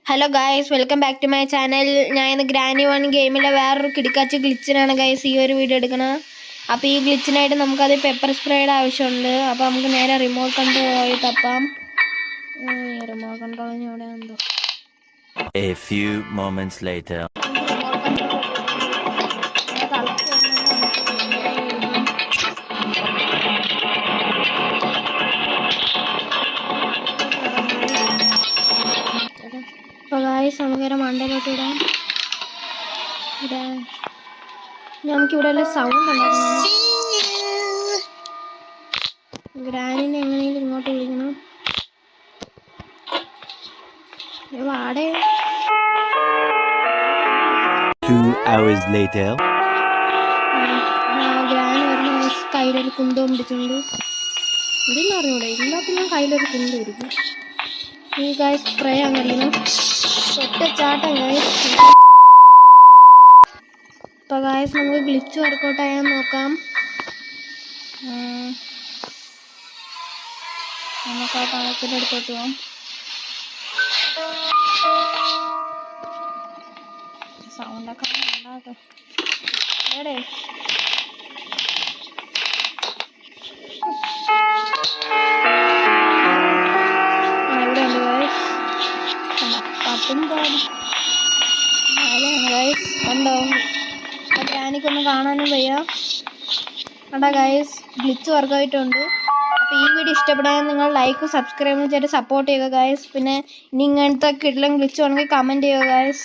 Hello guys, welcome back to my channel. ഞാൻ ഇന്ന് granny one ഗെയിമിലെ വേറൊരു കിടക്കാച്ച ഗ്ലിച്ചിനാണ് ഗായ്സ് ഈ ഒരു വീഡിയോ എടുക്കുന്നത്. അപ്പോൾ ഈ ഗ്ലിച്ചിനായിട്ട് നമുക്കത് പെപ്പർ സ്പ്രേയുടെ ആവശ്യമുണ്ട്. അപ്പോൾ നമുക്ക് നേരെ റിമോട്ട് കൺട്രോൾ പോയി തപ്പാം. റിമോട്ട് കൺട്രോളിന് ഇവിടെ എന്തോ A few moments later. അപ്പോൾ ഗായ്സ് നമുക്കിവിടെ മണ്ടയിലോട്ട് ഇടാം. നമുക്കിവിടെ ഉള്ള സൗണ്ട് ഉണ്ടാക്കണം. ഗ്രാനിനെ എങ്ങനെയെങ്കിലും ഇങ്ങോട്ട് വിളിക്കണം. വാടേ 2 hours later. ഗ്രാനി വരുന്ന കയ്യിലൊരു കുന്തവും പിടിച്ചുണ്ട്. ഇതെന്ന് പറഞ്ഞൂടെ, എല്ലാത്തിനും കയ്യിലൊരു കുന്തമായിരിക്കും. ഈ ഗായ്സ് സ്പ്രേ അങ്ങടിക്കണം. ഒറ്റ ചാട്ടം ഗായ്സ്. അപ്പോൾ ഗായ്സ് നമുക്ക് ഗ്ലിച്ച് വർക്കൗട്ട് ആയാൽ നോക്കാം. നമുക്ക് ആ പാളത്തിൻ്റെ അടുത്തോട്ട് പോകാം. സൗണ്ടൊക്കെ ഉണ്ടാകും എവിടെ ഇവിടെ ഉണ്ട് ഗായ്സ്. പട്ടും പാടും ഗായ്സ് കണ്ടോ. ഗ്രാനിക്കൊന്നും കാണാനും വയ്യ. കണ്ടാ ഗായ്സ്, ഗ്ലിച്ച് വർക്കായിട്ടുണ്ട്. അപ്പോൾ ഈ വീഡിയോ ഇഷ്ടപ്പെടാൻ നിങ്ങൾ ലൈക്ക് സബ്സ്ക്രൈബ് ചെയ്തിട്ട് സപ്പോർട്ട് ചെയ്യുക ഗായ്സ്. പിന്നെ ഇനി ഇങ്ങനത്തെ കിടിലൻ ഗ്ലിച്ച് വേണമെങ്കിൽ കമൻറ്റ് ചെയ്യുക ഗായ്സ്.